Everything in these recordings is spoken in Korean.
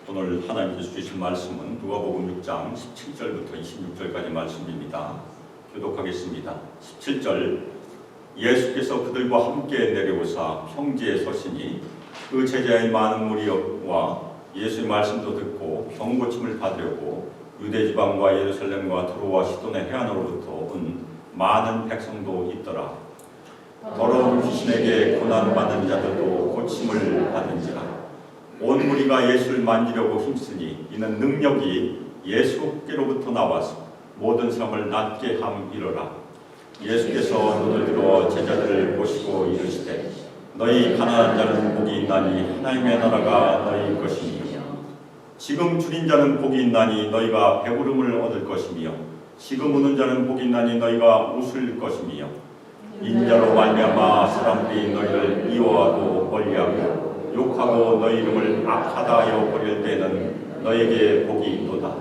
오늘 하나님께서 주신 말씀은 누가복음 6장 17절부터 26절까지 말씀입니다. 교독하겠습니다. 17절 예수께서 그들과 함께 내려오사 평지에 서시니 그 제자의 많은 무리와 예수의 말씀도 듣고 병고침을 받으려고 유대지방과 예루살렘과 두로와 시돈의 해안으로부터 온 많은 백성도 있더라. 더러운 귀신에게 고난받은 자들도 고침을 받은지라. 온 무리가 예수를 만지려고 힘쓰니 이는 능력이 예수께로부터 나와서 모든 사람을 낫게 함이로라. 예수께서 눈을 들어 제자들을 보시고 이르시되 너희 가난한 자는 복이 있나니 하나님의 나라가 너희 것이니 지금 줄인 자는 복이 있나니 너희가 배부름을 얻을 것이며 지금 우는 자는 복이 있나니 너희가 웃을 것이며 인자로 말미암아 사람들이 너희를 미워하고 멀리하고 욕하고 너희 이름을 악하다 하여 버릴 때는 너에게 복이 있도다.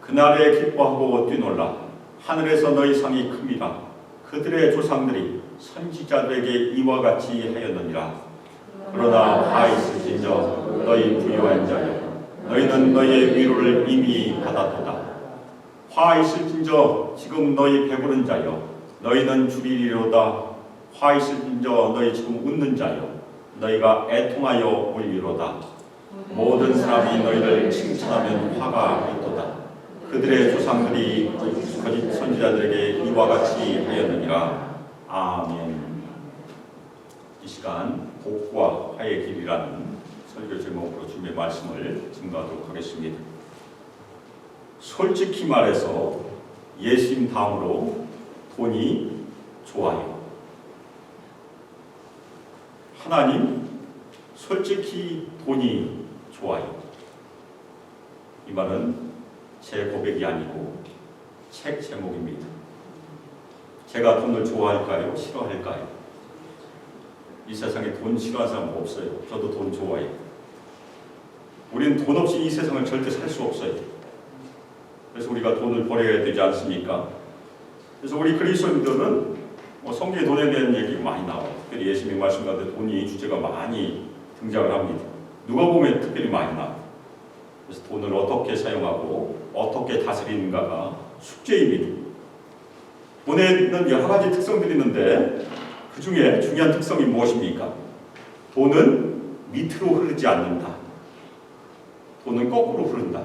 그날에 기뻐하고 뛰놀라. 하늘에서 너희 상이 큼이라. 그들의 조상들이 선지자들에게 이와 같이 하였느니라. 그러나 화 있을진저 너희 부유한 자여 너희는 너희의 위로를 이미 받았도다. 화 있을진저 지금 너희 배부른 자여 너희는 주리리로다. 화 있을진저 너희 지금 웃는 자여 너희가 애통하여 울리로다. 모든 사람이 너희를 칭찬하면 화가 있도다. 그들의 조상들이 거짓 선지자들에게 이와 같이 하였느니라. 아멘. 이 시간 복과 화의 길이라는 설교 제목으로 준비한 말씀을 증거하도록 하겠습니다. 솔직히 말해서 예수님 다음으로 돈이 좋아요. 하나님, 솔직히 돈이 좋아요. 이 말은 제 고백이 아니고 책 제목입니다. 제가 돈을 좋아할까요? 싫어할까요? 이 세상에 돈 싫어하는 사람 없어요. 저도 돈 좋아해요. 우리는 돈 없이 이 세상을 절대 살 수 없어요. 그래서 우리가 돈을 벌어야 되지 않습니까? 그래서 우리 그리스도인들은 성경에 돈에 대한 얘기 많이 나와요. 특별히 예수님 말씀 가운데 돈이 주제가 많이 등장을 합니다. 누가복음에 특별히 많이 나와요. 그래서 돈을 어떻게 사용하고 어떻게 다스리는가가 숙제입니다. 돈에는 여러 가지 특성들이 있는데 그 중에 중요한 특성이 무엇입니까? 돈은 밑으로 흐르지 않는다. 돈은 거꾸로 흐른다.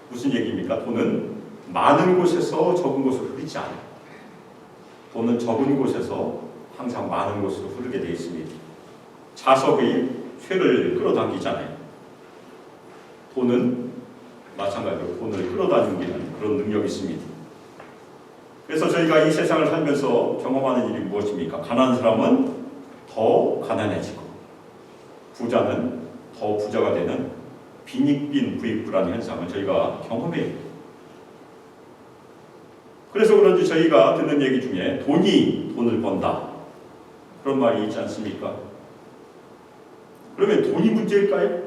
무슨 얘기입니까? 돈은 많은 곳에서 적은 곳으로 흐르지 않아요. 돈은 적은 곳에서 항상 많은 곳으로 흐르게 되어 있습니다. 자석이 쇠를 끌어당기잖아요. 돈은 마찬가지로 돈을 끌어당기는 그런 능력이 있습니다. 그래서 저희가 이 세상을 살면서 경험하는 일이 무엇입니까? 가난한 사람은 더 가난해지고 부자는 더 부자가 되는 빈익빈 부익부라는 현상을 저희가 경험해요. 그래서 그런지 저희가 듣는 얘기 중에 돈이 돈을 번다 그런 말이 있지 않습니까? 그러면 돈이 문제일까요?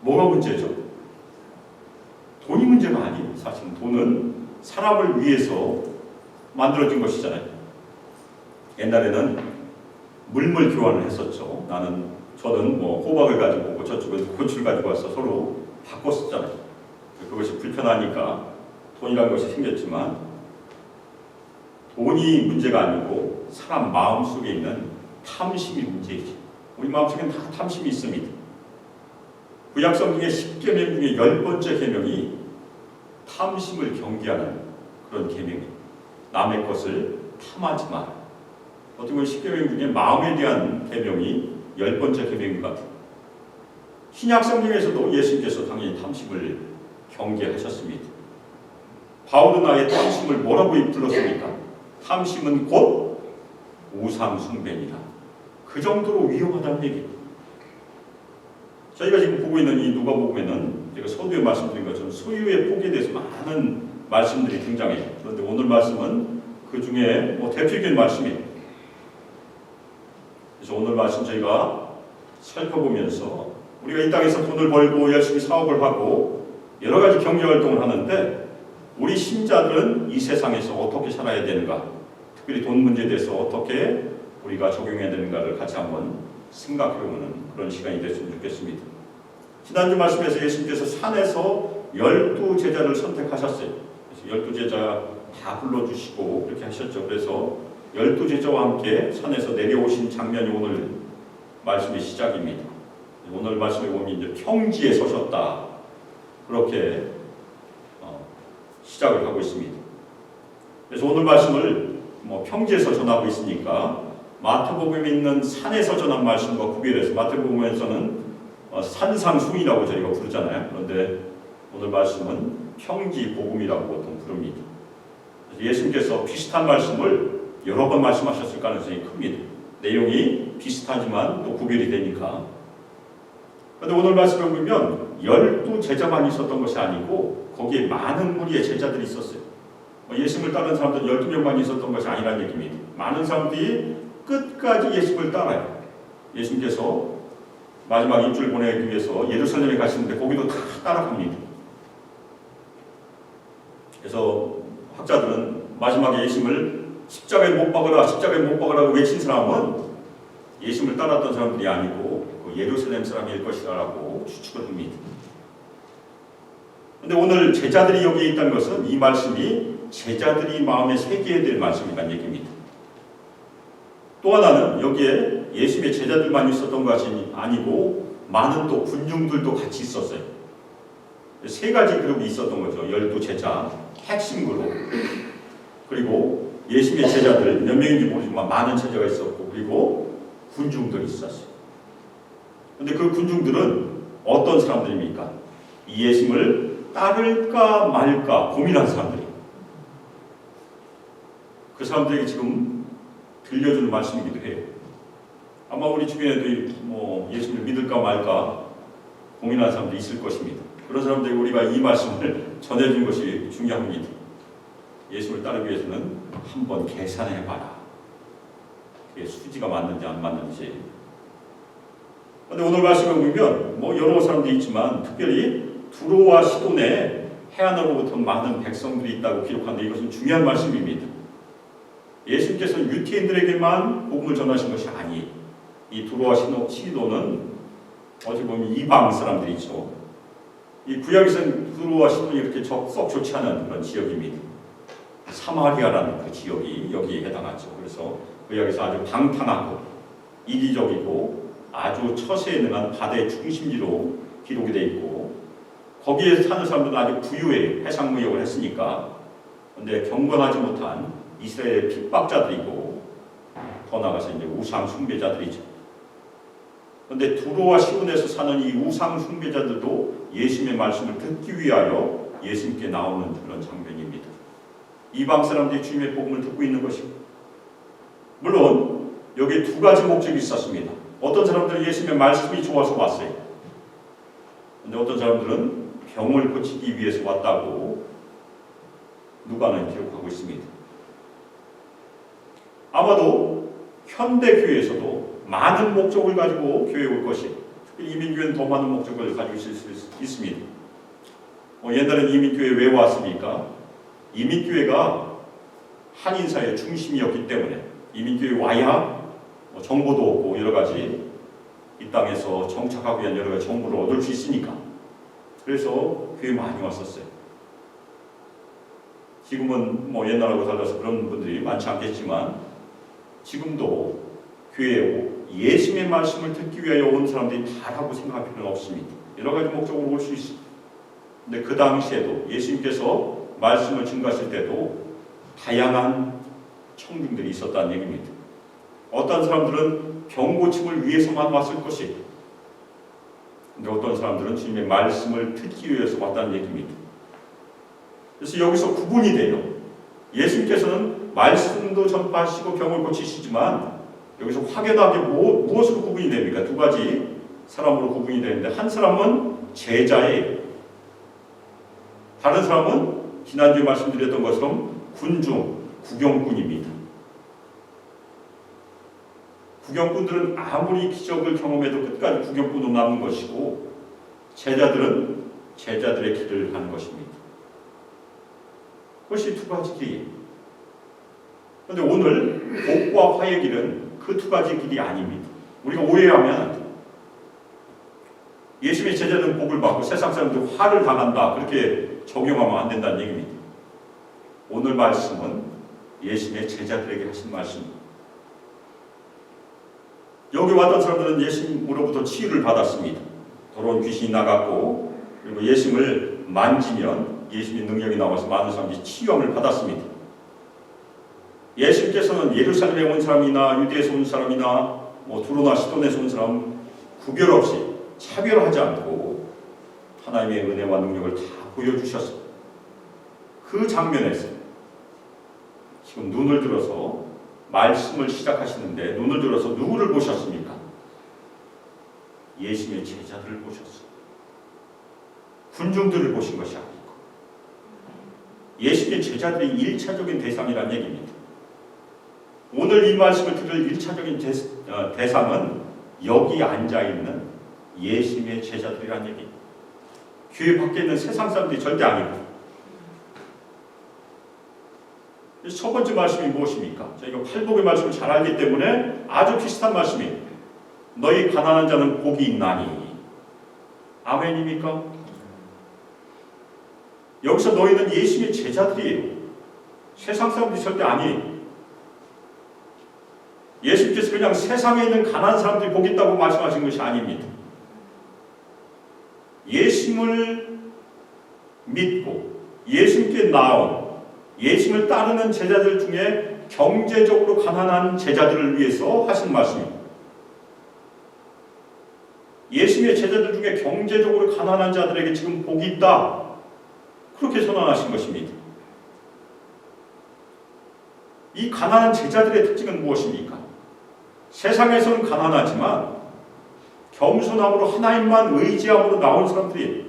뭐가 문제죠? 돈이 문제가 아니에요. 사실은 돈은 사람을 위해서 만들어진 것이잖아요. 옛날에는 물물 교환을 했었죠. 저는 호박을 가지고 오고 저쪽은 고추를 가지고 와서 서로 바꿨었잖아요. 그것이 불편하니까 돈이라는 것이 생겼지만 돈이 문제가 아니고 사람 마음속에 있는 탐심이 문제이죠. 우리 마음속에는 다 탐심이 있습니다. 구약성경의 10계명 중에 10번째 계명이 탐심을 경계하는 그런 계명이에요. 남의 것을 탐하지 마라. 어떻게 보면 10계명 중에 마음에 대한 계명이 10번째 계명인 것 같아요. 신약성경에서도 예수님께서 당연히 탐심을 경계하셨습니다. 바울은 아예 탐심을 뭐라고 불렀습니까? 탐심은 곧 우상숭배니라. 그 정도로 위험하다는 얘기입니다. 저희가 지금 보고 있는 이 누가복음에는 제가 서두에 말씀드린 것처럼 소유의 폭에 대해서 많은 말씀들이 등장해요. 그런데 오늘 말씀은 그 중에 대표적인 말씀이에요. 그래서 오늘 말씀 저희가 살펴보면서 우리가 이 땅에서 돈을 벌고 열심히 사업을 하고 여러 가지 경제활동을 하는데 우리 신자들은 이 세상에서 어떻게 살아야 되는가, 특별히 돈 문제에 대해서 어떻게 우리가 적용해야 되는가를 같이 한번 생각해보는 그런 시간이 됐으면 좋겠습니다. 지난주 말씀에서 예수님께서 산에서 12제자를 선택하셨어요. 그래서 12제자 다 불러주시고 그렇게 하셨죠. 그래서 12제자와 함께 산에서 내려오신 장면이 오늘 말씀의 시작입니다. 오늘 말씀에 보면 이제 평지에 서셨다. 그렇게 시작을 하고 있습니다. 그래서 오늘 말씀을 평지에서 전하고 있으니까 마태복음에 있는 산에서 전한 말씀과 구별해서 마태복음에서는 산상수훈이라고 저희가 부르잖아요. 그런데 오늘 말씀은 평지복음이라고 보통 부릅니다. 그래서 예수님께서 비슷한 말씀을 여러 번 말씀하셨을 가능성이 큽니다. 내용이 비슷하지만 또 구별이 되니까. 그런데 오늘 말씀을 보면 12제자만 있었던 것이 아니고 거기에 많은 무리의 제자들이 있었어요. 예수님을 따르는 사람들은 12명만 있었던 것이 아니라는 얘기입니다. 많은 사람들이 끝까지 예수님을 따라요. 예수님께서 마지막 입주를 보내기 위해서 예루살렘에 가시는데 거기도 다 따라갑니다. 그래서 학자들은 마지막에 예수님을 십자가에 못 박으라, 십자가에 못 박으라고 외친 사람은 예수님을 따랐던 사람들이 아니고 예루살렘 사람일 것이라고 추측을 합니다. 그런데 오늘 제자들이 여기에 있다는 것은 이 말씀이 제자들이 마음에 새겨야 될 말씀이라는 얘기입니다. 또 하나는 여기에 예수님의 제자들만 있었던 것이 아니고 많은 또 군중들도 같이 있었어요. 세 가지 그룹이 있었던 거죠. 12제자, 핵심 그룹, 그리고 예수님의 제자들 몇 명인지 모르지만 많은 제자가 있었고, 그리고 군중들이 있었어요. 그런데 그 군중들은 어떤 사람들입니까? 이 예수님을 따를까 말까 고민한 사람들이에요. 그 사람들에게 지금 들려주는 말씀이기도 해요. 아마 우리 주변에도 예수님을 믿을까 말까 고민하는 사람들이 있을 것입니다. 그런 사람들에게 우리가 이 말씀을 전해준 것이 중요합니다. 예수를 따르기 위해서는 한번 계산해봐라. 그게 수지가 맞는지 안 맞는지. 그런데 오늘 말씀을 보면 여러 사람들이 있지만 특별히 두로와 시돈에 해안으로부터 많은 백성들이 있다고 기록하는데 이것은 중요한 말씀입니다. 예수님께서는 유태인들에게만 복음을 전하신 것이 아니에요. 이 두로와 시돈은 어떻게 보면 이방 사람들이죠. 이 구약에서는 두로와 시돈이 이렇게 썩 좋지 않은 그런 지역입니다. 사마리아라는 그 지역이 여기에 해당하죠. 그래서 구약에서 아주 방탕하고 이기적이고 아주 처세에 능한 바다의 중심지로 기록이 되어 있고 거기에 사는 사람들은 아주 부유해요. 해상무역을 했으니까. 그런데 경건하지 못한 이스라엘의 핍박자들이고 더 나아가서 이제 우상 숭배자들이죠. 그런데 두로와 시돈에서 사는 이 우상 숭배자들도 예수님의 말씀을 듣기 위하여 예수님께 나오는 그런 장면입니다. 이방 사람들이 주님의 복음을 듣고 있는 것이고, 물론 여기에 두 가지 목적이 있었습니다. 어떤 사람들은 예수님의 말씀이 좋아서 왔어요. 그런데 어떤 사람들은 병을 고치기 위해서 왔다고 누가는 기록하고 있습니다. 아마도 현대교회에서도 많은 목적을 가지고 교회에 올 것이에요. 특히 이민교회는 더 많은 목적을 가지고 있을 수 있습니다. 옛날엔 이민교회에 왜 왔습니까? 이민교회가 한인사회의 중심이었기 때문에 이민교회에 와야 정보도 얻고 여러 가지 이 땅에서 정착하기 위한 여러 가지 정보를 얻을 수 있으니까. 그래서 교회에 많이 왔었어요. 지금은 옛날하고 달라서 그런 분들이 많지 않겠지만 지금도 교회에 예수님의 말씀을 듣기 위하여 온 사람들이 다라고 생각할 필요는 없습니다. 여러 가지 목적으로 올 수 있습니다. 근데 그 당시에도 예수님께서 말씀을 증거하실 때도 다양한 청중들이 있었다는 얘기입니다. 어떤 사람들은 병 고침을 위해서만 왔을 것이에요. 근데 어떤 사람들은 주님의 말씀을 듣기 위해서 왔다는 얘기입니다. 그래서 여기서 구분이 돼요. 예수님께서는 말씀도 전파하시고 병을 고치시지만 여기서 확연하게 무엇으로 구분이 됩니까? 두 가지 사람으로 구분이 되는데 한 사람은 제자예요. 다른 사람은 지난주에 말씀드렸던 것처럼 군중, 구경꾼입니다. 구경꾼들은 아무리 기적을 경험해도 끝까지 구경꾼으로 남는 것이고 제자들은 제자들의 길을 하는 것입니다. 그것이 두 가지 길이에요. 그런데 오늘 복과 화의 길은 그 두 가지 길이 아닙니다. 우리가 오해하면 예수님의 제자들은 복을 받고 세상 사람들 화를 당한다, 그렇게 적용하면 안 된다는 얘기입니다. 오늘 말씀은 예수님의 제자들에게 하신 말씀입니다. 여기 왔던 사람들은 예수님으로부터 치유를 받았습니다. 더러운 귀신이 나갔고, 그리고 예수님을 만지면 예수님의 능력이 나와서 많은 사람들이 치유함을 받았습니다. 예수님께서는 예루살렘에 온 사람이나 유대에서 온 사람이나 두로나 시돈에서 온 사람 구별 없이 차별하지 않고 하나님의 은혜와 능력을 다 보여주셨습니다. 그 장면에서 지금 눈을 들어서 말씀을 시작하시는데, 눈을 들어서 누구를 보셨습니까? 예수님의 제자들을 보셨어요. 군중들을 보신 것이 아니고 예수님의 제자들이 1차적인 대상이라는 얘기입니다. 오늘 이 말씀을 들을 1차적인 대상은 여기 앉아있는 예수님의 제자들이라는 얘기입니다. 교회 밖에 있는 세상 사람들이 절대 아니고. 첫 번째 말씀이 무엇입니까? 저희가 팔복의 말씀을 잘 알기 때문에 아주 비슷한 말씀이에요. 너희 가난한 자는 복이 있나니. 아멘입니까? 여기서 너희는 예수님의 제자들이에요. 세상 사람들이 절대 아니에요. 예수님께서 그냥 세상에 있는 가난한 사람들이 복 있다고 말씀하신 것이 아닙니다. 예수님을 믿고 예수님께 나온, 예수님을 따르는 제자들 중에 경제적으로 가난한 제자들을 위해서 하신 말씀입니다. 예수님의 제자들 중에 경제적으로 가난한 자들에게 지금 복이 있다, 그렇게 선언하신 것입니다. 이 가난한 제자들의 특징은 무엇입니까? 세상에서는 가난하지만 겸손함으로 하나님만 의지함으로 나온 사람들이에요.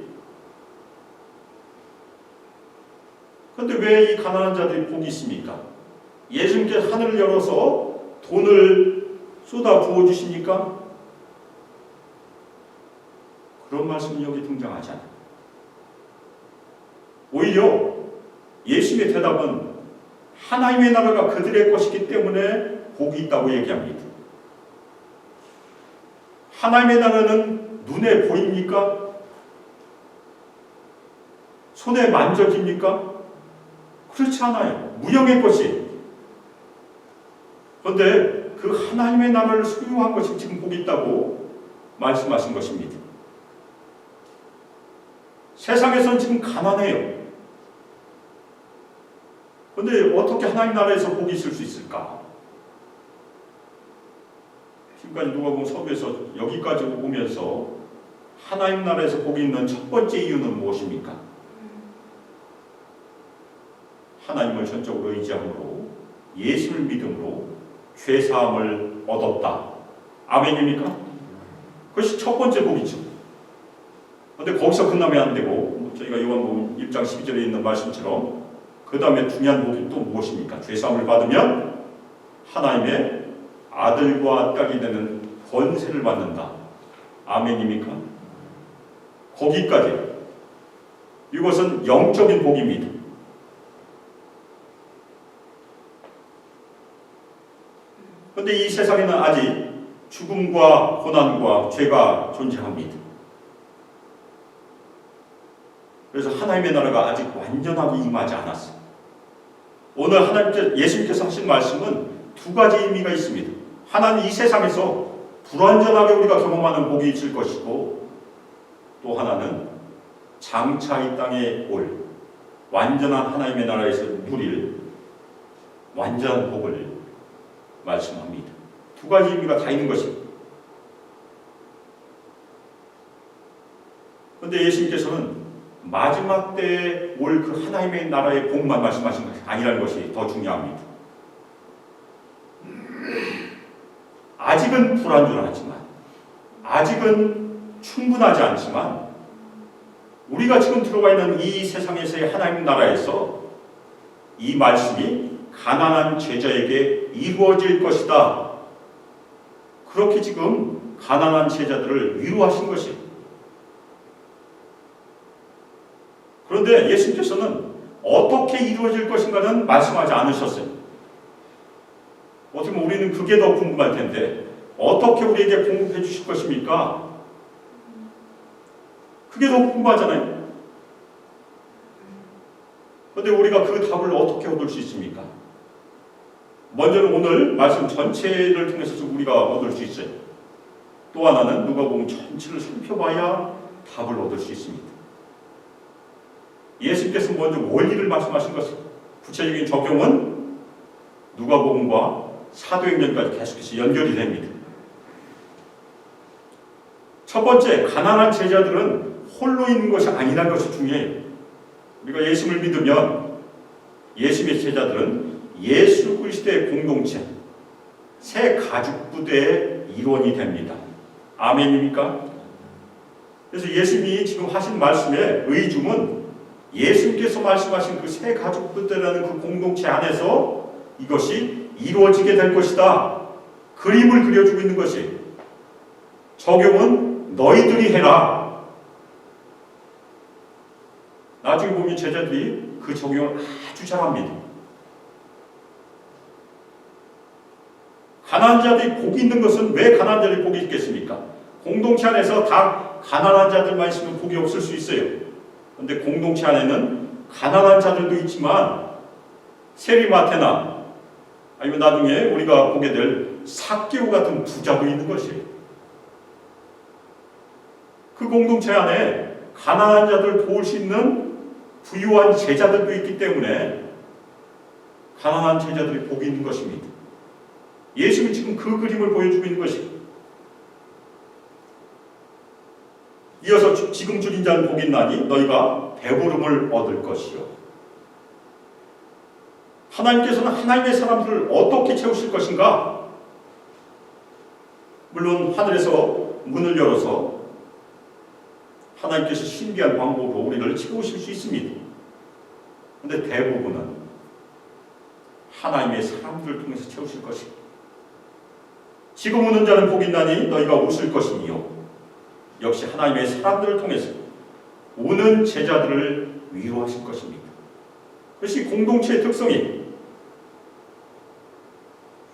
그런데 왜 이 가난한 자들이 복이 있습니까? 예수님께서 하늘을 열어서 돈을 쏟아 부어주십니까? 그런 말씀이 여기 등장하지 않아요. 오히려 예수님의 대답은 하나님의 나라가 그들의 것이기 때문에 복이 있다고 얘기합니다. 하나님의 나라는 눈에 보입니까? 손에 만져집니까? 그렇지 않아요. 무형의 것이. 그런데 그 하나님의 나라를 소유한 것이 지금 복이 있다고 말씀하신 것입니다. 세상에서는 지금 가난해요. 그런데 어떻게 하나님 나라에서 복이 있을 수 있을까? 지금까지 누가복음 서두에서 여기까지 오면서 하나님 나라에서 복이 있는 첫 번째 이유는 무엇입니까? 하나님을 전적으로 의지함으로, 예수를 믿음으로 죄사함을 얻었다. 아멘입니까? 그것이 첫 번째 복이죠. 그런데 거기서 끝나면 안 되고, 저희가 요한복음 1장 12절에 있는 말씀처럼 그 다음에 중요한 복이 또 무엇입니까? 죄사함을 받으면 하나님의 아들과 딸이 되는 권세를 받는다. 아멘입니까? 거기까지. 이것은 영적인 복입니다. 그런데 이 세상에는 아직 죽음과 고난과 죄가 존재합니다. 그래서 하나님의 나라가 아직 완전하게 임하지 않았어요. 오늘 예수님께서 하신 말씀은 두 가지 의미가 있습니다. 하나는 이 세상에서 불완전하게 우리가 경험하는 복이 있을 것이고, 또 하나는 장차 이 땅에 올 완전한 하나님의 나라에서 누릴 완전한 복을 말씀합니다. 두 가지 의미가 다 있는 것입니다. 그런데 예수님께서는 마지막 때에 올 그 하나님의 나라의 복만 말씀하신 것이 아니라는 것이 더 중요합니다. 아직은 불완전하지만, 아직은 충분하지 않지만, 우리가 지금 들어가 있는 이 세상에서의 하나님 나라에서 이 말씀이 가난한 제자에게 이루어질 것이다. 그렇게 지금 가난한 제자들을 위로하신 것이에요. 그런데 예수님께서는 어떻게 이루어질 것인가는 말씀하지 않으셨어요. 어떻게 보면 우리는 그게 더 궁금할 텐데, 어떻게 우리에게 공급해 주실 것입니까? 그게 더 궁금하잖아요. 그런데 우리가 그 답을 어떻게 얻을 수 있습니까? 먼저는 오늘 말씀 전체를 통해서 우리가 얻을 수 있어요. 또 하나는 누가복음 전체를 살펴봐야 답을 얻을 수 있습니다. 예수께서 먼저 원리를 말씀하신 것은 구체적인 적용은 누가복음과 사도행전까지 계속해서 연결이 됩니다. 첫 번째, 가난한 제자들은 홀로 있는 것이 아니라는 것이 중요해요. 우리가 예수를 믿으면 예수의 제자들은 예수 그리스도의 공동체, 새 가죽 부대의 일원이 됩니다. 아멘입니까? 그래서 예수님이 지금 하신 말씀의 의중은 예수님께서 말씀하신 그 새 가죽 부대라는 그 공동체 안에서 이것이 이루어지게 될 것이다. 그림을 그려주고 있는 것이, 적용은 너희들이 해라. 나중에 보면 제자들이 그 적용을 아주 잘합니다. 가난한 자들이 복이 있는 것은 왜 가난한 자들이 복이 있겠습니까? 공동체 안에서 다 가난한 자들만 있으면 복이 없을 수 있어요. 그런데 공동체 안에는 가난한 자들도 있지만 세리마테나 아니면 나중에 우리가 보게 될 삭개오 같은 부자도 있는 것이에요. 그 공동체 안에 가난한 자들을 도울 수 있는 부유한 제자들도 있기 때문에 가난한 제자들이 복이 있는 것입니다. 예수는 지금 그 그림을 보여주고 있는 것입니다. 이어서 지금 줄인 자는 복이 있나니 너희가 배부름을 얻을 것이요. 하나님께서는 하나님의 사람들을 어떻게 채우실 것인가? 물론 하늘에서 문을 열어서 하나님께서 신비한 방법으로 우리를 채우실 수 있습니다. 그런데 대부분은 하나님의 사람들을 통해서 채우실 것입니다. 지금 우는 자는 복이 있나니 너희가 웃을 것이니요. 역시 하나님의 사람들을 통해서 우는 제자들을 위로하실 것입니다. 그것이 공동체의 특성이,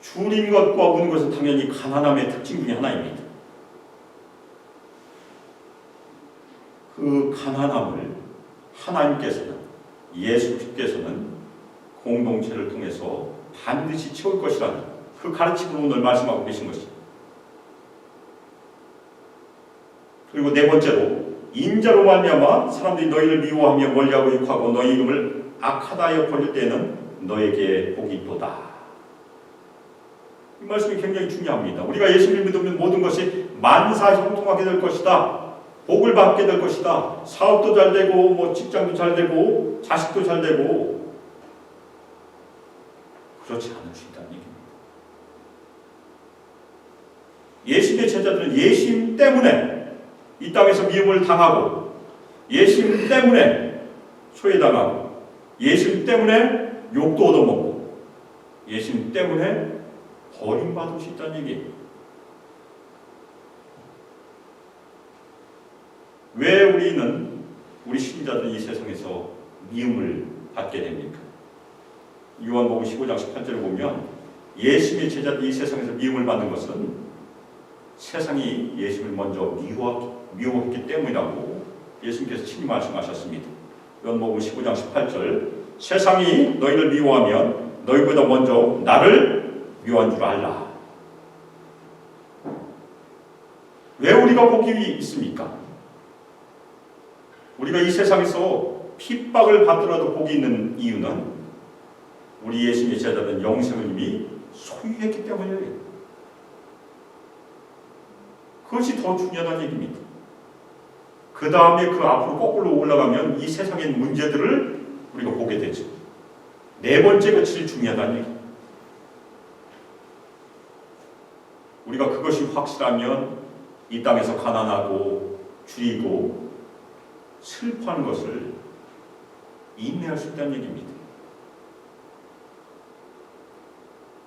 줄인 것과 우는 것은 당연히 가난함의 특징 중에 하나입니다. 그 가난함을 하나님께서는, 예수께서는 공동체를 통해서 반드시 채울 것이라는 그 가르침을 오늘 말씀하고 계신 것입니다. 그리고 네 번째로, 인자로 말미암아 사람들이 너희를 미워하며 멀리하고 욕하고 너희 이름을 악하다하여 벌릴 때에는 너에게 복이 있도다. 이 말씀이 굉장히 중요합니다. 우리가 예수님을 믿으면 모든 것이 만사형통하게 될 것이다. 복을 받게 될 것이다. 사업도 잘 되고 직장도 잘 되고 자식도 잘 되고, 그렇지 않을 수 있다는 얘기입니다. 예수님의 제자들은 예수님 때문에 이 땅에서 미움을 당하고, 예수님 때문에 소외당하고, 예수님 때문에 욕도 얻어먹고, 예수님 때문에 버림받을 수 있다는 얘기예요. 왜 우리 신자들은 이 세상에서 미움을 받게 됩니까? 요한복음 15장 18절을 보면 예수님의 제자들이 이 세상에서 미움을 받는 것은 세상이 예수를 먼저 미워했기 때문이라고 예수님께서 친히 말씀하셨습니다. 요한복음 15장 18절, 세상이 너희를 미워하면 너희보다 먼저 나를 미워한 줄 알라. 왜 우리가 복이 있습니까? 우리가 이 세상에서 핍박을 받더라도 복이 있는 이유는 우리 예수님의 제자들은 영생을 이미 소유했기 때문이에요. 그것이 더 중요하다는 얘기입니다. 그 다음에 그 앞으로 거꾸로 올라가면 이 세상의 문제들을 우리가 보게 되죠. 네 번째가 제일 중요하다는 얘기입니다. 우리가 그것이 확실하면 이 땅에서 가난하고 줄이고 슬퍼하는 것을 인내할 수 있다는 얘기입니다.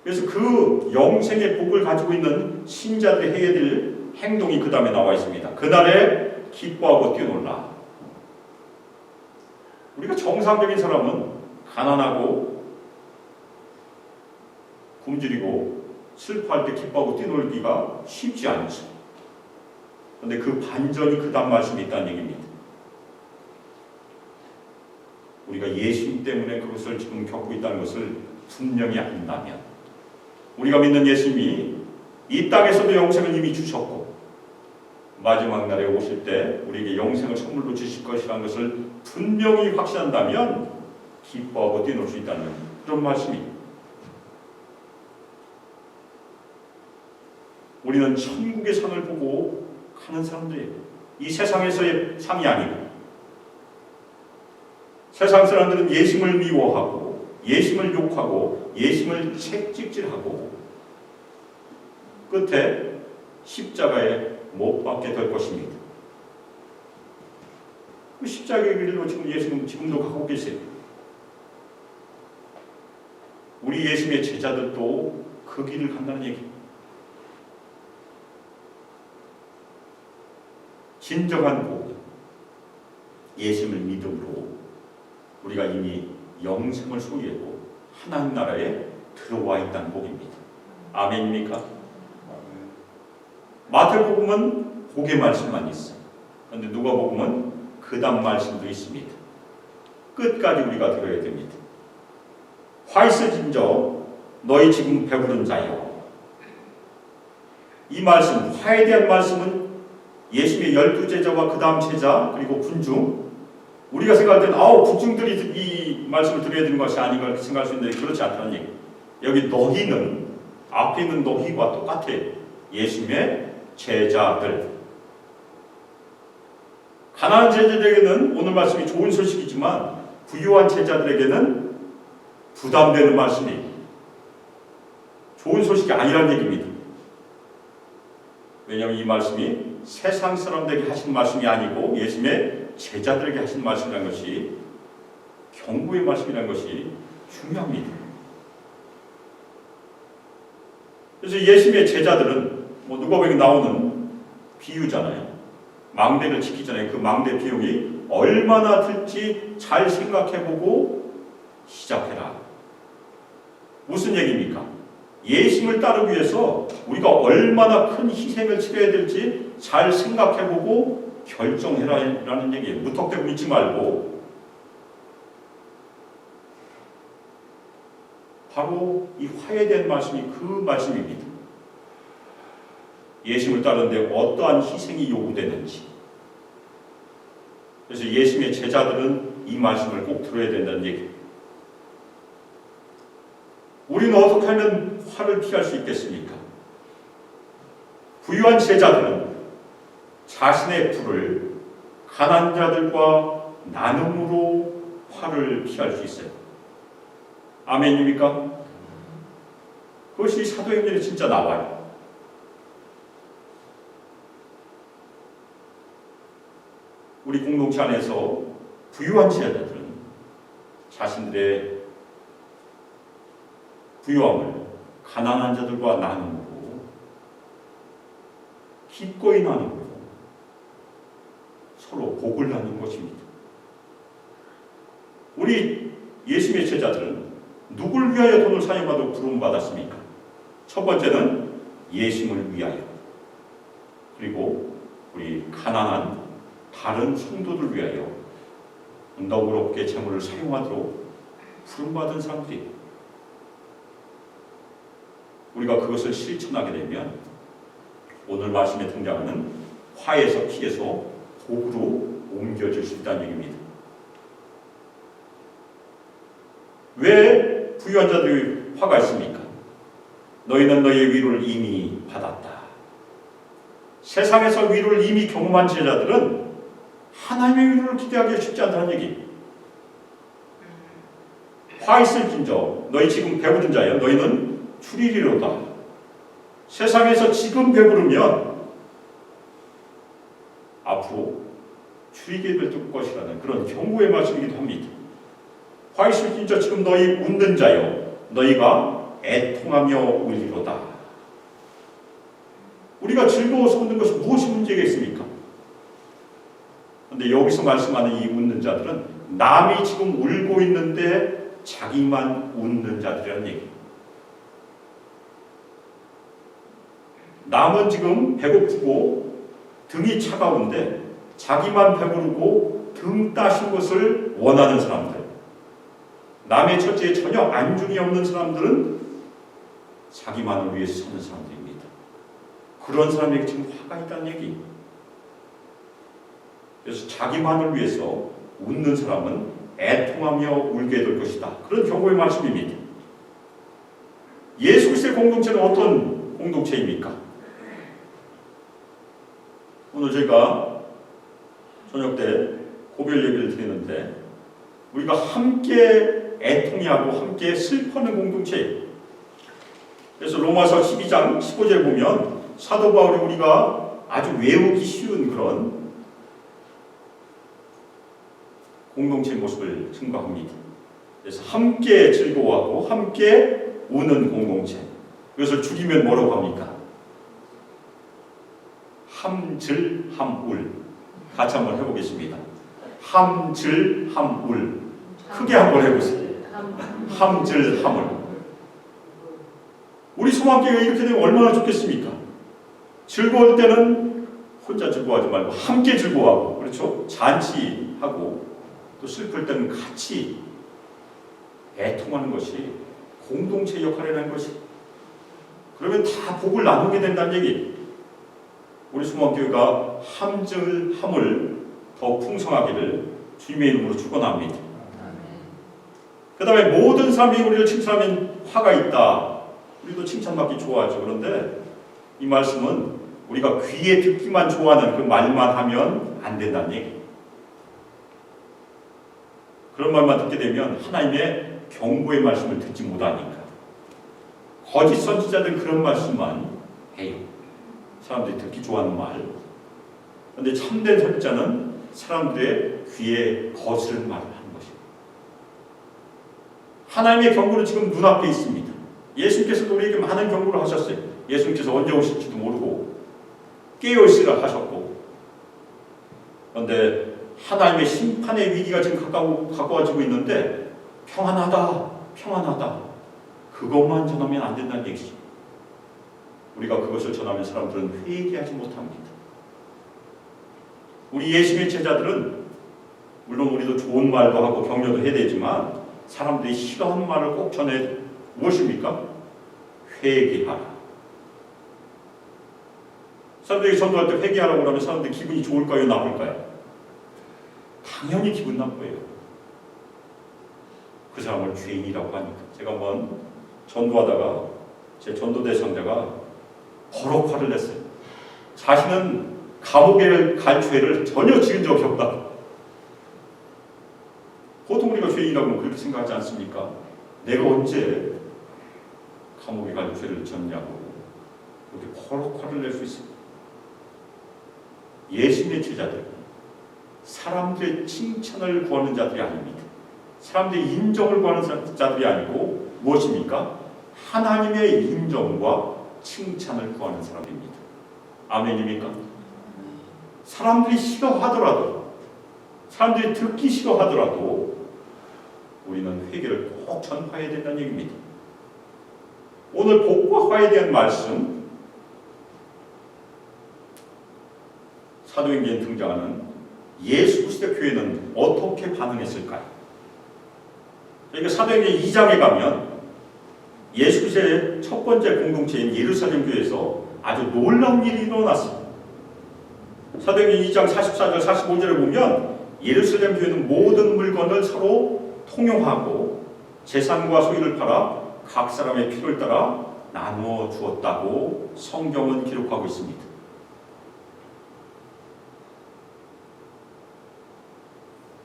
그래서 그 영생의 복을 가지고 있는 신자들이 해야 될 행동이 그 다음에 나와 있습니다. 그날에 기뻐하고 뛰어놀라. 우리가 정상적인 사람은 가난하고 굶주리고 슬퍼할 때 기뻐하고 뛰놀기가 쉽지 않죠. 그런데 그 반전이 그 다음 말씀이 있다는 얘기입니다. 우리가 예수님 때문에 그것을 지금 겪고 있다는 것을 분명히 안다면, 우리가 믿는 예수님이 이 땅에서도 영생을 이미 주셨고 마지막 날에 오실 때 우리에게 영생을 선물로 주실 것이라는 것을 분명히 확신한다면 기뻐하고 뛰놀 수 있다는 그런 말씀입니다. 우리는 천국의 상을 보고 가는 사람들이에요. 이 세상에서의 상이 아니고, 세상 사람들은 예수님을 미워하고 예수님을 욕하고 예수님을 채찍질하고 끝에 십자가에 못 박게 될 것입니다. 그 십자가의 길로 지금 예수님 지금도 가고 계세요. 우리 예수님의 제자들도 그 길을 간다는 얘기입니다. 진정한 복음, 예수님을 믿음으로 우리가 이미 영생을 소유하고 하나님 나라에 들어와 있다는 복입니다. 아멘입니까? 마태복음은 복의 말씀만 있어요. 그런데 누가복음은 그 다음 말씀도 있습니다. 끝까지 우리가 들어야 됩니다. 화 있을진저 너희 지금 배부른 자여. 이 말씀, 화에 대한 말씀은 예수님의 12제자와 그 다음 제자 그리고 군중, 우리가 생각할 때는 군중들이 이 말씀을 들어야 되는 것이 아닌가 생각할 수 있는데 그렇지 않다는 얘기. 여기 너희는 앞에 있는 너희와 똑같아요. 예수님의 제자들. 가난한 제자들에게는 오늘 말씀이 좋은 소식이지만 부유한 제자들에게는 부담되는 말씀이 좋은 소식이 아니라는 얘기입니다. 왜냐하면 이 말씀이 세상 사람들에게 하신 말씀이 아니고 예수님의 제자들에게 하신 말씀이라는 것이, 경고의 말씀이라는 것이 중요합니다. 그래서 예수님의 제자들은 누가복음에 나오는 비유잖아요. 망대를 지키잖아요. 그 망대 비용이 얼마나 들지 잘 생각해보고 시작해라. 무슨 얘기입니까? 예수님을 따르기 위해서 우리가 얼마나 큰 희생을 치러야 될지 잘 생각해보고 결정해라라는 얘기예요. 무턱대고 믿지 말고 바로 이 화에 대한 말씀이 그 말씀입니다. 예수님을 따르는데 어떠한 희생이 요구되는지. 그래서 예수님의 제자들은 이 말씀을 꼭 들어야 된다는 얘기입니다. 우리는 어떻게 하면 화를 피할 수 있겠습니까? 부유한 제자들은 자신의 부를 가난한 자들과 나눔으로 화를 피할 수 있어요. 아멘입니까? 그것이 사도행전에 진짜 나와요. 우리 공동체 안에서 부유한 제자들은 자신들의 부유함을 가난한 자들과 나눔으로, 기꺼이 나눔으로 서로 복을 나누는 것입니다. 우리 예수님의 제자들은 누굴 위하여 돈을 사용하도록 부름받았습니까? 첫 번째는 예수님을 위하여, 그리고 우리 가난한 다른 성도들 위하여 너그럽게 재물을 사용하도록 부름받은 사람들이, 우리가 그것을 실천하게 되면 오늘 말씀에 등장하는 화에서 피해서 복으로 옮겨질 수 있다는 얘기입니다. 왜 부유한 자들이 화가 있습니까? 너희는 너희의 위로를 이미 받았다. 세상에서 위로를 이미 경험한 제자들은 하나님의 위로를 기대하기가 쉽지 않다는 얘기. 화 있을진저 너희 지금 배부른 자여 너희는 줄이리로다. 세상에서 지금 배부르면 앞으로 줄이게 될 것이라는 그런 경고의 말씀이기도 합니다. 화 있을진저 지금 너희 웃는 자여 너희가 애통하며 울리로다. 우리가 즐거워서 웃는 것이 무엇이 문제가 있습니까? 그런데 여기서 말씀하는 이 웃는 자들은 남이 지금 울고 있는데 자기만 웃는 자들이라는 얘기입니다. 남은 지금 배고프고 등이 차가운데 자기만 배부르고 등 따신 것을 원하는 사람들, 남의 처지에 전혀 안중이 없는 사람들은 자기만을 위해서 사는 사람들입니다. 그런 사람에게 지금 화가 있다는 얘기. 그래서 자기만을 위해서 웃는 사람은 애통하며 울게 될 것이다. 그런 경고의 말씀입니다. 예수 그리스도의 공동체는 어떤 공동체입니까? 오늘 저희가 저녁 때 고별 얘기를 드리는데 우리가 함께 애통해하고 함께 슬퍼하는 공동체예요. 그래서 로마서 12장 15절에 보면 사도 바울이 우리가 아주 외우기 쉬운 그런 공동체의 모습을 증거합니다. 그래서 함께 즐거워하고 함께 우는 공동체. 그것을 줄이면 뭐라고 합니까? 함즐함울. 같이 한번 해보겠습니다. 함즐함울. 크게 한번 해보세요. 함즐함울. 우리 소망교회가 이렇게 되면 얼마나 좋겠습니까? 즐거울 때는 혼자 즐거워하지 말고 함께 즐거워하고, 그렇죠? 잔치하고, 또 슬플 때는 같이 애통하는 것이 공동체 역할이라는 것이. 그러면 다 복을 나누게 된다는 얘기. 우리 소망교회가 함을 더 풍성하기를 주님의 이름으로 축원합니다. 그 다음에 모든 사람이 우리를 칭찬하면 화가 있다. 우리도 칭찬받기 좋아하죠. 그런데 이 말씀은 우리가 귀에 듣기만 좋아하는 그 말만 하면 안 된다는 얘기. 그런 말만 듣게 되면 하나님의 경고의 말씀을 듣지 못하니까 거짓 선지자들은 그런 말씀만 해요. 사람들이 듣기 좋아하는 말. 그런데 참된 선지자는 사람들의 귀에 거스른 말을 하는 것입니다. 하나님의 경고는 지금 눈앞에 있습니다. 예수님께서도 우리에게 많은 경고를 하셨어요. 예수님께서 언제 오실지도 모르고 깨어있으라 하셨고, 그런데 하나님의 심판의 위기가 지금 가까워지고 있는데 평안하다, 평안하다, 그것만 전하면 안 된다는 얘기죠. 우리가 그것을 전하면 사람들은 회개하지 못합니다. 우리 예수님의 제자들은 물론 우리도 좋은 말도 하고 격려도 해야 되지만 사람들이 싫어하는 말을 꼭 전해. 무엇입니까? 회개하라. 사람들이 전도할 때 회개하라고 그러면 사람들이 기분이 좋을까요? 나쁠까요? 당연히 기분 나빠요. 그 사람을 죄인이라고 하니까. 제가 한번 전도하다가 제 전도 대상자가 버럭 화를 냈어요. 자신은 감옥에 갈 죄를 전혀 지은 적이 없다. 보통 우리가 죄인이라고 그렇게 생각하지 않습니까? 내가 언제 감옥에 갈 죄를 지었냐고 그렇게 버럭 화를 낼 수 있습니다. 예수님의 제자들, 사람들의 칭찬을 구하는 자들이 아닙니다. 사람들의 인정을 구하는 자들이 아니고 무엇입니까? 하나님의 인정과 칭찬을 구하는 사람입니다. 아멘입니까? 사람들이 싫어하더라도, 사람들이 듣기 싫어하더라도 우리는 회개를 꼭 전파해야 된다는 얘기입니다. 오늘 복과 화에 대한 말씀, 사도행전에 등장하는 예수 그리스도의 교회는 어떻게 반응했을까요? 그러니까 사도행전 2장에 가면 예수 그리스도의 첫 번째 공동체인 예루살렘 교회에서 아주 놀라운 일이 일어났습니다. 사도행전 2장 44절 45절에 보면 예루살렘 교회는 모든 물건을 서로 통용하고 재산과 소유를 팔아 각 사람의 필요를 따라 나누어 주었다고 성경은 기록하고 있습니다.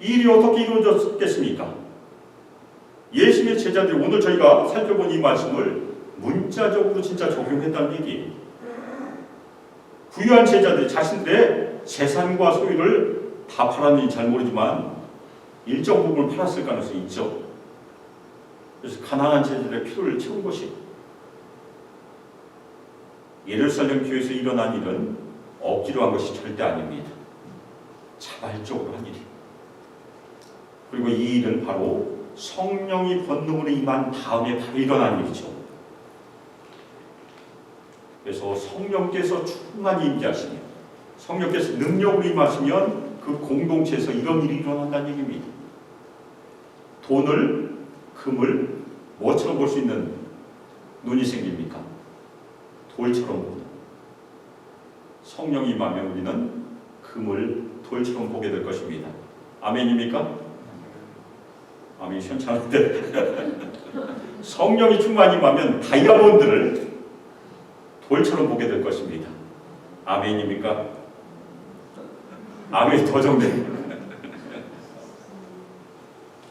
이 일이 어떻게 이루어졌겠습니까? 예수님의 제자들이 오늘 저희가 살펴본 이 말씀을 문자적으로 진짜 적용했다는 얘기예요. 부유한 제자들이 자신들의 재산과 소유를 다 팔았는지 잘 모르지만 일정 부분을 팔았을 가능성이 있죠. 그래서 가난한 제자들의 필요를 채운 것이에요. 예루살렘 교회에서 일어난 일은 억지로 한 것이 절대 아닙니다. 자발적으로 한 일이에요. 그리고 이 일은 바로 성령이 권능으로 임한 다음에 바로 일어난 일이죠. 그래서 성령께서 충만히 임재하시면, 성령께서 능력으로 임하시면 그 공동체에서 이런 일이 일어난다는 얘기입니다. 돈을 그 금을 뭐처럼 볼 수 있는 눈이 생깁니까? 돌처럼 보는. 성령이 임하면 우리는 금을 돌처럼 보게 될 것입니다. 아멘입니까? 아멘 시원찮은데 성령이 충만히 임하면 다이아몬드를 돌처럼 보게 될 것입니다. 아멘입니까? 아멘이 더 적네.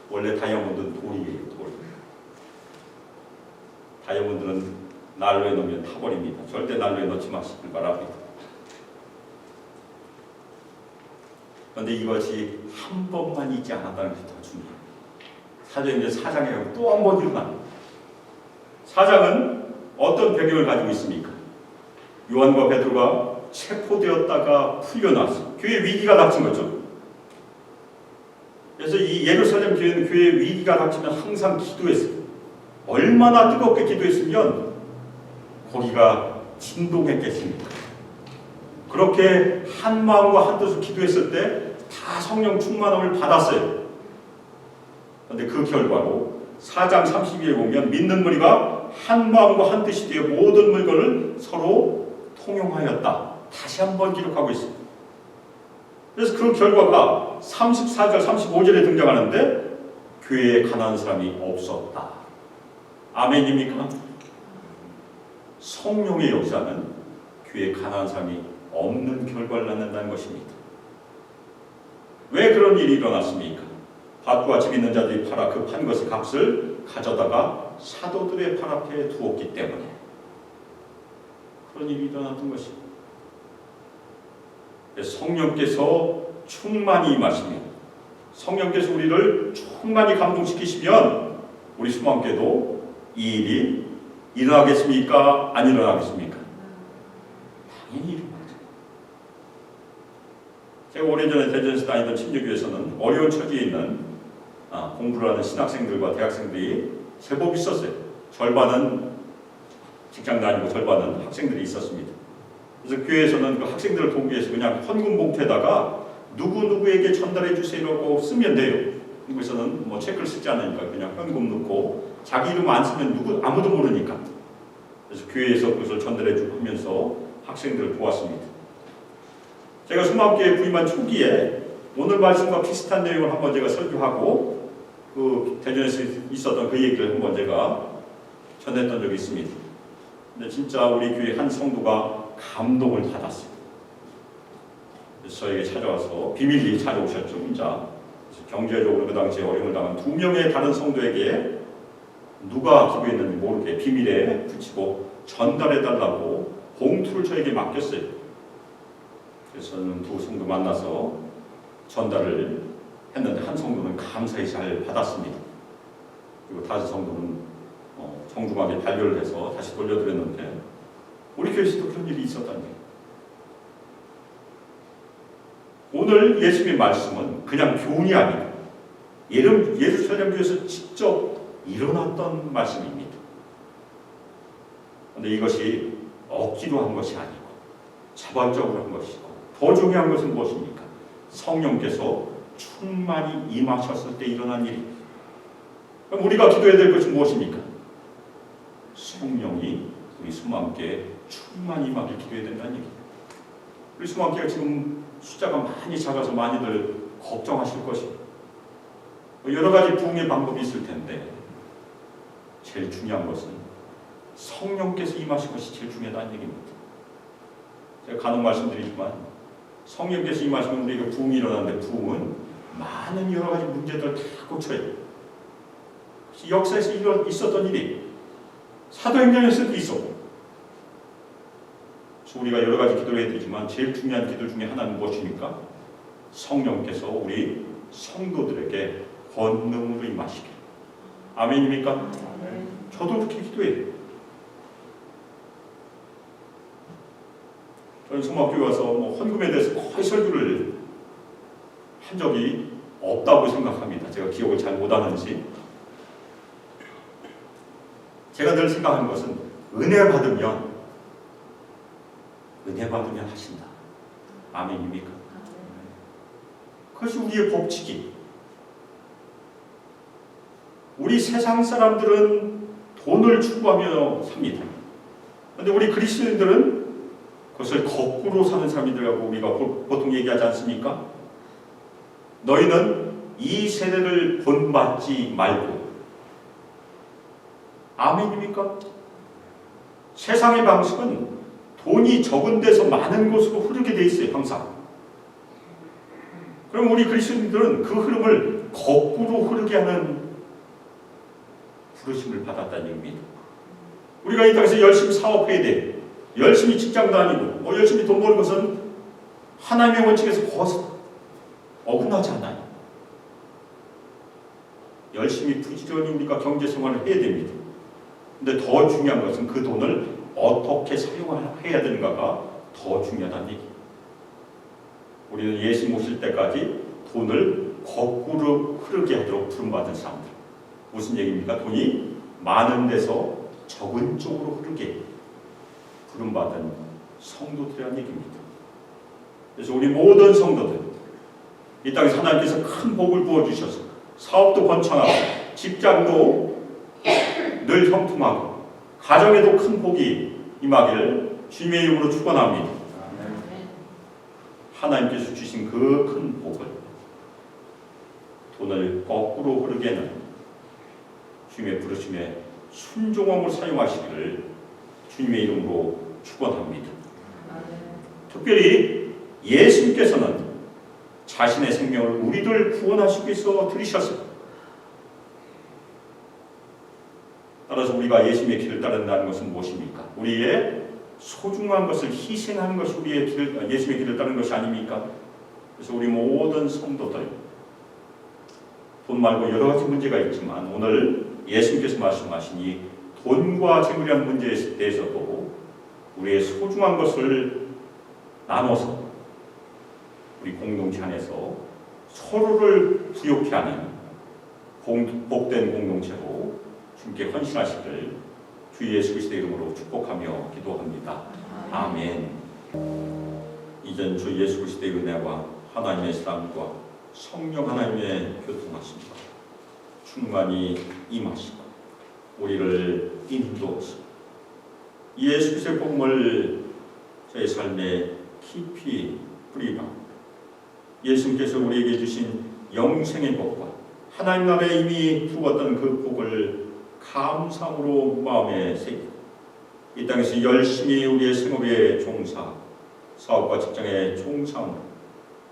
원래 다이아몬드는 돌이에요. 돌. 다이아몬드는 난로에 넣으면 타버립니다. 절대 난로에 넣지 마시길 바랍니다. 그런데 이것이 한 번만 있지 않았다는 것이 더 중요해요. 사도행전 4장에 또 한 번 일어납니다. 4장은 어떤 배경을 가지고 있습니까? 요한과 베드로가 체포되었다가 풀려났어요. 교회 위기가 닥친 거죠. 그래서 이 예루살렘 교회는 교회 위기가 닥치면 항상 기도했어요. 얼마나 뜨겁게 기도했으면 거기가 진동했겠습니까? 그렇게 한 마음과 한 뜻으로 기도했을 때 다 성령 충만함을 받았어요. 그런데 그 결과로 4장 32에 보면 믿는 무리가 한 마음과 한 뜻이 되어 모든 물건을 서로 통용하였다. 다시 한번 기록하고 있습니다. 그래서 그 결과가 34절 35절에 등장하는데 교회에 가난한 사람이 없었다. 아멘입니까? 성령의 역사는 교회에 가난한 사람이 없는 결과를 낳는다는 것입니다. 왜 그런 일이 일어났습니까? 밭과 집 있는 자들이 팔아 그 판 것의 값을 가져다가 사도들의 팔 앞에 두었기 때문에 그런 일이 일어났던 것입니다. 성령께서 충만히 임하시면, 성령께서 우리를 충만히 감동시키시면 우리 수망교회도 이 일이 일어나겠습니까? 안 일어나겠습니까? 당연히 일어나죠. 제가 오래전에 대전에서 다니던 침례교회에서는 어려운 처지에 있는 공부를 하는 신학생들과 대학생들이 제법 있었어요. 절반은 직장 다니고 절반은 학생들이 있었습니다. 그래서 교회에서는 그 학생들을 돕기 위해서 그냥 헌금 봉투에다가 누구누구에게 전달해 주세요라고 쓰면 돼요. 한국에서는 뭐 체크를 쓰지 않으니까 그냥 현금 넣고 자기 이름 안 쓰면 아무도 모르니까. 그래서 교회에서 그것을 전달해 주고 하면서 학생들을 도왔습니다. 제가 수마교회 부임한 초기에 오늘 말씀과 비슷한 내용을 한번 제가 설교하고 그 대전에서 있었던 그 얘기를 한번 제가 전했던 적이 있습니다. 근데 진짜 우리 교회 한 성도가 감동을 받았어요. 그래서 저에게 찾아와서 비밀리 찾아오셨죠, 혼자. 경제적으로 그 당시에 어려움을 당한 2명의 다른 성도에게 누가 기도했는지 모르게 비밀에 붙이고 전달해달라고 봉투를 저에게 맡겼어요. 그래서 저는 두 성도 만나서 전달을 했는데 한 성도는 감사히 잘 받았습니다. 그리고 다른 성도는 정중하게 반려를 해서 다시 돌려드렸는데 우리 교회에서도 그런 일이 있었다는 거예요. 오늘 예수님의 말씀은 그냥 교훈이 아니고 예루살렘 교회에서 직접 일어났던 말씀입니다. 그런데 이것이 억지로 한 것이 아니고 자발적으로 한 것이고 더 중요한 것은 무엇입니까? 성령께서 충만히 임하셨을 때 일어난 일입니다. 그럼 우리가 기도해야 될 것은 무엇입니까? 성령이 우리 수만교회에 충만히 임하길 기도해야 된다는 얘기입니다. 우리 수만교회가 지금 숫자가 많이 작아서 많이들 걱정하실 것입니다. 여러 가지 부흥의 방법이 있을 텐데 제일 중요한 것은 성령께서 임하신 것이 제일 중요하다는 얘기입니다. 제가 간혹 말씀드리지만 성령께서 임하시면 우리에게 부흥이 일어나는데 부흥은 많은 여러 가지 문제들을 다 고쳐요. 역사에서 있었던 일이 사도행전에서도 있었고 우리가 여러 가지 기도를 해야 되지만 제일 중요한 기도 중에 하나는 무엇입니까? 성령께서 우리 성도들에게 권능으로 임하시길. 아멘입니까? 저도 그렇게 기도해요. 저는 소마교회 와서 헌금에 대해서 거의 설교를 한 적이 없다고 생각합니다. 제가 기억을 잘 못하는지. 제가 늘 생각하는 것은 은혜 받으면 하신다. 아멘입니까? 그것이 우리의 법칙이. 우리 세상 사람들은 돈을 추구하며 삽니다. 그런데 우리 그리스도인들은 그것을 거꾸로 사는 사람이라고 우리가 보통 얘기하지 않습니까? 너희는 이 세대를 본받지 말고. 아멘입니까? 세상의 방식은 돈이 적은 데서 많은 곳으로 흐르게 돼 있어요, 항상. 그럼 우리 그리스도인들은 그 흐름을 거꾸로 흐르게 하는 부르심을 받았다는 얘기입니다. 우리가 이 땅에서 열심히 사업해야 돼. 열심히 직장 다니고 열심히 돈 버는 것은 하나님의 원칙에서 어긋나지 않아요. 열심히 부지런히 우리가 경제 생활을 해야 됩니다. 근데 더 중요한 것은 그 돈을 어떻게 사용해야 되는가가 더 중요하다는 얘기예요. 우리는 예수 모실 때까지 돈을 거꾸로 흐르게 하도록 부름받은 사람들. 무슨 얘기입니까? 돈이 많은 데서 적은 쪽으로 흐르게 부름받은 성도들이라는 얘기입니다. 그래서 우리 모든 성도들, 이 땅에서 하나님께서 큰 복을 부어주셔서 사업도 번창하고 직장도 늘 형통하고 가정에도 큰 복이 임하기를 주님의 이름으로 축원합니다. 하나님께서 주신 그 큰 복을 돈을 거꾸로 흐르게는 주님의 부르심에 순종함으로 사용하시기를 주님의 이름으로 축원합니다. 특별히 예수님께서는 자신의 생명을 우리를 구원하시기 위해서 들이셨어요. 따라서 우리가 예수님의 길을 따른다는 것은 무엇입니까? 우리의 소중한 것을 희생하는 것이 예수님의 길을 따르는 것이 아닙니까? 그래서 우리 모든 성도들, 돈 말고 여러 가지 문제가 있지만 오늘 예수님께서 말씀하신 이 돈과 재물이라는 문제에 대해서도 우리의 소중한 것을 나눠서 우리 공동체 안에서 서로를 부욕케 하는 복된 공동체로 주님께 헌신하시길 주 예수 그리스도의 이름으로 축복하며 기도합니다. 아멘. 이전 주 예수 그리스도의 은혜와 하나님의 사랑과 성령 하나님의 교통하심과 충만히 임하시고 우리를 인도하시고 예수 그리스도의 복음을 저희 삶에 깊이 뿌리바 예수님께서 우리에게 주신 영생의 복과 하나님 나라에 이미 두었던 그 복을 감사함으로 마음에 새기고 이 땅에서 열심히 우리의 생업에 종사, 사업과 직장에 종사함으로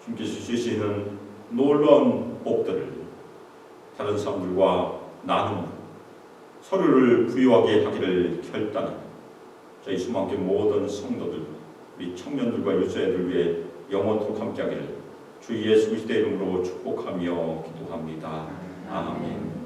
주님께서 주시는 놀라운 복들을 다른 사람들과 나누며 서로를 부유하게 하기를 결단하는 저희 수망교 모든 성도들, 우리 청년들과 유소애들 위해 영원토록 함께하기를 주 예수 그리스도의 이름으로 축복하며 기도합니다. 아멘.